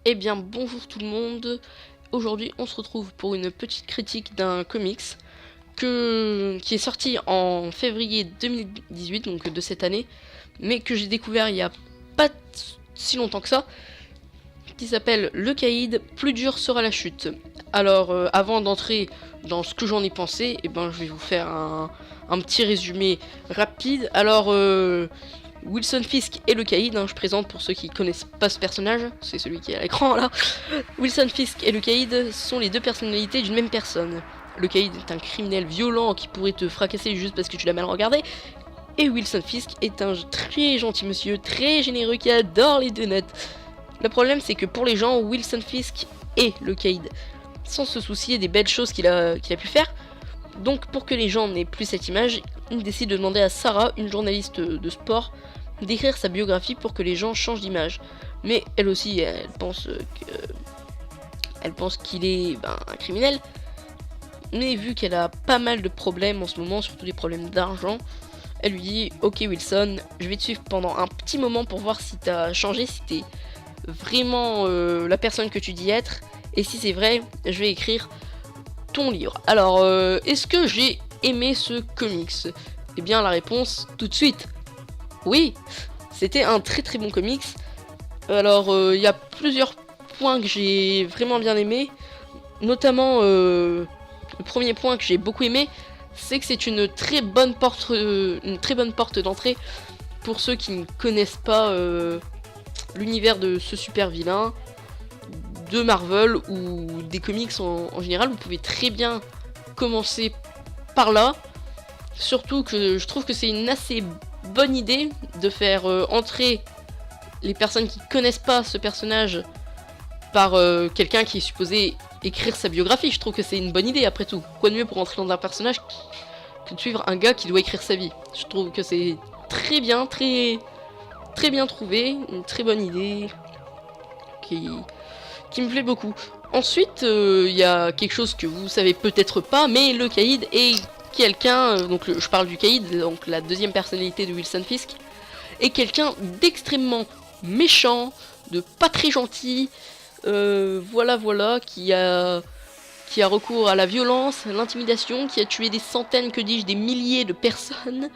Eh bien bonjour tout le monde, aujourd'hui on se retrouve pour une petite critique d'un comics qui est sorti en février 2018, donc de cette année, mais que j'ai découvert il y a pas si longtemps que ça, qui s'appelle Le Caïd, plus dur sera la chute. Alors avant d'entrer dans ce que j'en ai pensé, eh ben, je vais vous faire un petit résumé rapide. Alors Wilson Fisk et le Caïd, je présente pour ceux qui connaissent pas ce personnage, c'est celui qui est à l'écran là. Wilson Fisk et le Caïd sont les deux personnalités d'une même personne. Le Caïd est un criminel violent qui pourrait te fracasser juste parce que tu l'as mal regardé. Et Wilson Fisk est un très gentil monsieur, très généreux qui adore les donuts. Le problème c'est que pour les gens, Wilson Fisk est le Caïd, sans se soucier des belles choses qu'il a pu faire. Donc pour que les gens n'aient plus cette image, il décide de demander à Sarah, une journaliste de sport, d'écrire sa biographie pour que les gens changent d'image. Mais elle aussi, elle pense qu'il est un criminel. Mais vu qu'elle a pas mal de problèmes en ce moment, surtout des problèmes d'argent, elle lui dit « Ok Wilson, je vais te suivre pendant un petit moment pour voir si t'as changé, si t'es vraiment la personne que tu dis être. Et si c'est vrai, je vais écrire ton livre. » Alors, est-ce que j'ai aimé ce comics? Eh bien, la réponse, tout de suite. Oui, c'était un très très bon comics. Alors, il y a plusieurs points que j'ai vraiment bien aimé. Notamment, le premier point que j'ai beaucoup aimé, c'est que c'est une très bonne porte d'entrée pour ceux qui ne connaissent pas l'univers de ce super vilain, de Marvel ou des comics en général. Vous pouvez très bien commencer par là. Surtout que je trouve que c'est une assez bonne idée de faire entrer les personnes qui connaissent pas ce personnage par quelqu'un qui est supposé écrire sa biographie. Je trouve que c'est une bonne idée après tout. Quoi de mieux pour entrer dans un personnage que de suivre un gars qui doit écrire sa vie. Je trouve que c'est très bien, très bien trouvé, une très bonne idée qui me plaît beaucoup. Ensuite, il y a quelque chose que vous savez peut-être pas, mais le Caïd est quelqu'un, je parle du Caïd, donc la deuxième personnalité de Wilson Fisk, est quelqu'un d'extrêmement méchant, de pas très gentil, voilà, qui a recours à la violence, à l'intimidation, qui a tué des centaines, que dis-je, des milliers de personnes.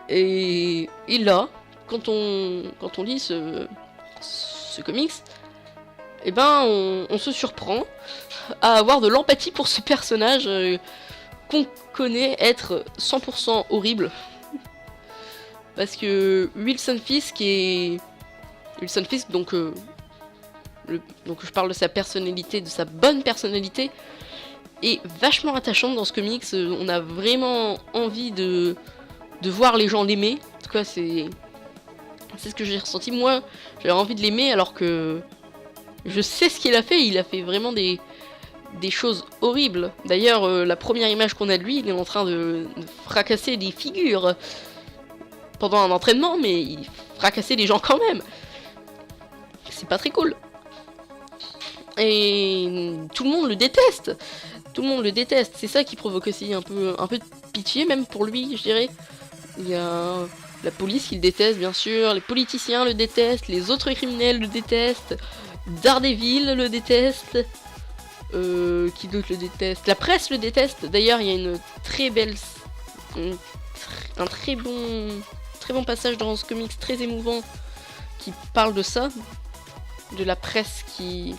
Et là, quand on lit ce comics, eh ben on se surprend à avoir de l'empathie pour ce personnage qu'on connaît être 100% horrible. Parce que Wilson Fisk, donc je parle de sa personnalité, de sa bonne personnalité, est vachement attachante dans ce comics. On a vraiment envie de voir les gens l'aimer. En tout cas, c'est ce que j'ai ressenti. Moi, j'avais envie de l'aimer alors que je sais ce qu'il a fait. Il a fait vraiment des choses horribles. D'ailleurs, la première image qu'on a de lui, il est en train de fracasser des figures pendant un entraînement, mais il fracassait les gens quand même. C'est pas très cool. Et tout le monde le déteste. Tout le monde le déteste. C'est ça qui provoque aussi un peu de pitié, même pour lui, je dirais. Il y a la police qui le déteste, bien sûr. Les politiciens le détestent. Les autres criminels le détestent. Daredevil le déteste. Qui d'autre le déteste? La presse le déteste. D'ailleurs, il y a une très belle... un très bon passage dans ce comics très émouvant qui parle de ça. De la presse qui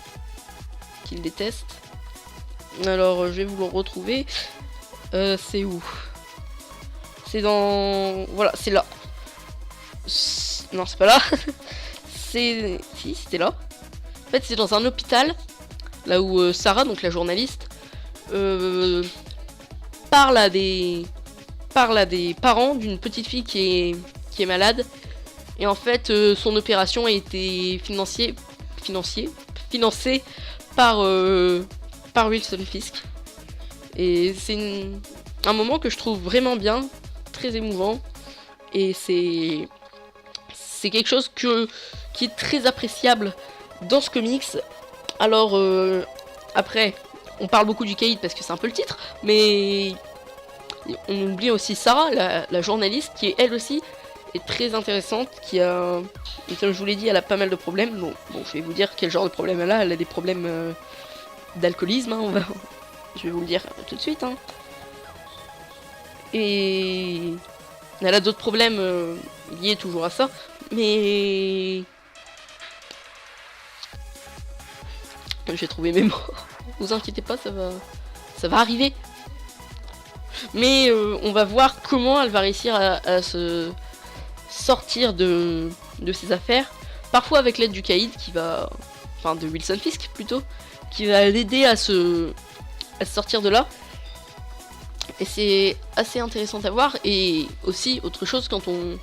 le déteste. Alors, je vais vous le retrouver. C'est où? C'est dans... Voilà, c'est là. Non, c'est pas là. Si, c'était là. En fait, c'est dans un hôpital. Là où Sarah, donc la journaliste, parle à des parents d'une petite fille qui est malade. Et en fait, son opération a été financée par Wilson Fisk. Et c'est un moment que je trouve vraiment bien, très émouvant. Et c'est quelque chose qui est très appréciable dans ce comics. Alors, après, on parle beaucoup du Caïd parce que c'est un peu le titre, mais on oublie aussi Sarah, la journaliste, qui elle aussi est très intéressante, qui a, et comme je vous l'ai dit, elle a pas mal de problèmes. Bon, je vais vous dire quel genre de problème elle a. Elle a des problèmes d'alcoolisme, hein, je vais vous le dire tout de suite. Hein. Et elle a d'autres problèmes liés toujours à ça, mais j'ai trouvé mes mots. Vous inquiétez pas, ça va arriver. Mais on va voir comment elle va réussir à se sortir de ses affaires. Parfois avec l'aide du caïd qui va... Enfin de Wilson Fisk plutôt. Qui va l'aider à se sortir de là. Et c'est assez intéressant à voir. Et aussi autre chose quand on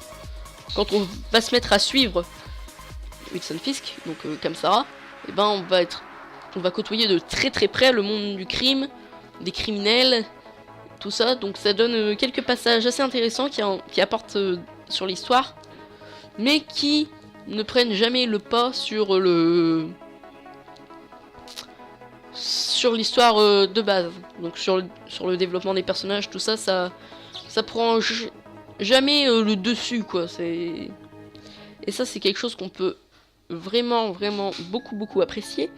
va se mettre à suivre Wilson Fisk, donc comme Sarah, et ben on va côtoyer de très très près le monde du crime, des criminels, tout ça. Donc ça donne quelques passages assez intéressants qui apportent sur l'histoire, mais qui ne prennent jamais le pas sur l'histoire de base. Donc sur le développement des personnages, tout ça, ça prend jamais le dessus, quoi. Et ça, c'est quelque chose qu'on peut vraiment beaucoup apprécier.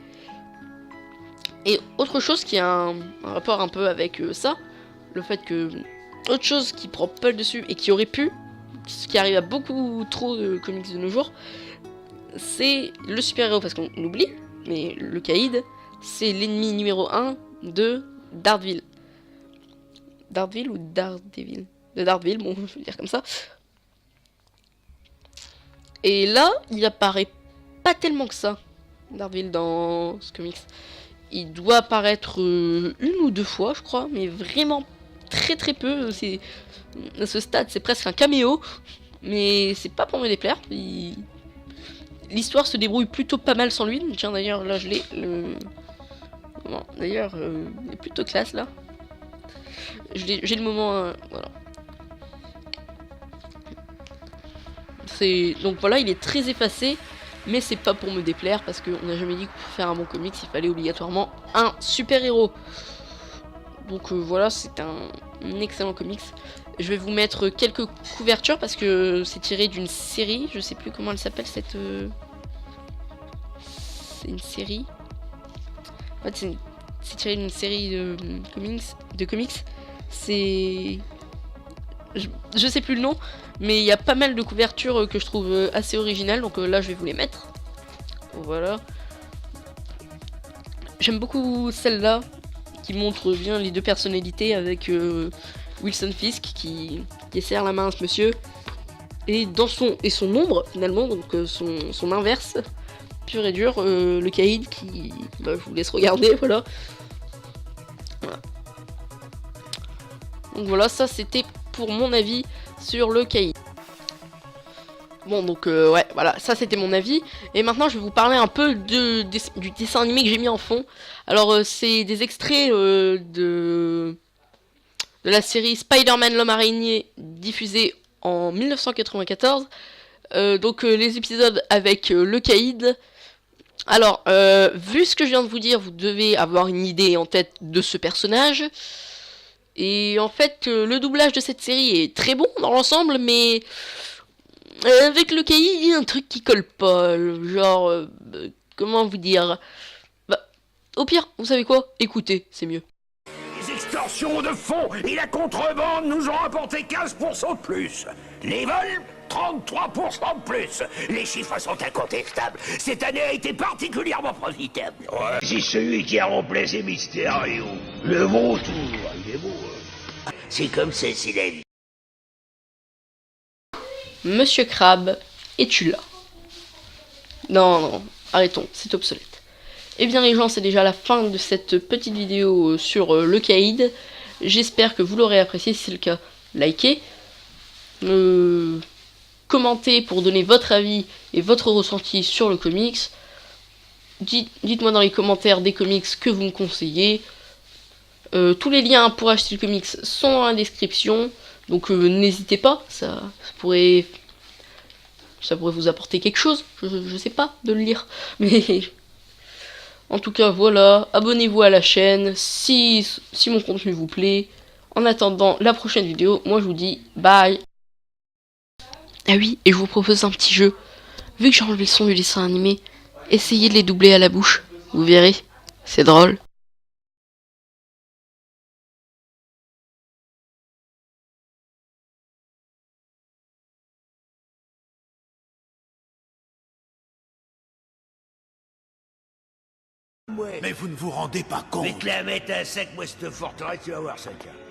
Et autre chose qui a un rapport un peu avec ça, le fait que autre chose qui prend pas le dessus et qui aurait pu, ce qui arrive à beaucoup trop de comics de nos jours, c'est le super-héros, parce qu'on oublie, mais le caïd, c'est l'ennemi numéro 1 de Daredevil. Daredevil ou Daredevil? De Daredevil, bon, je vais dire comme ça. Et là, il apparaît pas tellement que ça, Daredevil, dans ce comics. Il doit apparaître une ou deux fois, je crois, mais vraiment très peu. À ce stade, c'est presque un caméo, mais c'est pas pour me déplaire. L'histoire se débrouille plutôt pas mal sans lui. Tiens, d'ailleurs, là, je l'ai. Bon, d'ailleurs, il est plutôt classe, là. J'ai le moment... voilà. Donc voilà, il est très effacé, mais c'est pas pour me déplaire, parce qu'on n'a jamais dit que pour faire un bon comics, il fallait obligatoirement un super-héros. Donc voilà, c'est un excellent comics. Je vais vous mettre quelques couvertures, parce que c'est tiré d'une série, je sais plus comment elle s'appelle, cette... C'est une série. En fait, c'est tiré d'une série de comics. C'est... Je sais plus le nom, mais il y a pas mal de couvertures que je trouve assez originales, donc là je vais vous les mettre. Voilà. J'aime beaucoup celle-là, qui montre bien les deux personnalités avec Wilson Fisk qui serre la main à ce monsieur, et son ombre finalement, donc son inverse, pur et dur, le caïd qui... Bah, je vous laisse regarder, voilà. Donc voilà, ça c'était pour mon avis sur le caïd. Bon, donc ouais, voilà, ça c'était mon avis. Et maintenant je vais vous parler un peu du dessin animé que j'ai mis en fond. Alors c'est des extraits de la série Spider-Man l'homme araignée, diffusée en 1994. Donc les épisodes avec le caïd. Alors, vu ce que je viens de vous dire, vous devez avoir une idée en tête de ce personnage. Et en fait, le doublage de cette série est très bon dans l'ensemble, mais avec le caïd, il y a un truc qui colle pas. Genre, comment vous dire? Bah, au pire, vous savez quoi? Écoutez, c'est mieux. Les extorsions de fonds et la contrebande nous ont rapporté 15% de plus. Les vols, 33% de plus. Les chiffres sont incontestables. Cette année a été particulièrement profitable. Ouais, c'est celui qui a remplacé Mysterio. Le vautour, il est beau. Hein. C'est comme ça, c'est la vie. Monsieur Crabbe, es-tu là? Non, arrêtons, c'est obsolète. Eh bien les gens, c'est déjà la fin de cette petite vidéo sur le caïd. J'espère que vous l'aurez apprécié. Si c'est le cas, likez. Commentez pour donner votre avis et votre ressenti sur le comics. Dites-moi dans les commentaires des comics que vous me conseillez. Tous les liens pour acheter le comics sont dans la description. Donc n'hésitez pas, ça pourrait vous apporter quelque chose. Je sais pas de le lire. Mais... En tout cas, voilà, abonnez-vous à la chaîne si mon contenu vous plaît. En attendant la prochaine vidéo, moi je vous dis bye. Ah oui, et je vous propose un petit jeu. Vu que j'ai enlevé le son du dessin animé, essayez de les doubler à la bouche. Vous verrez, c'est drôle. Ouais. Mais vous ne vous rendez pas compte. Je vais te la mettre à sec, moi, cette forteresse, tu vas voir ça, tiens.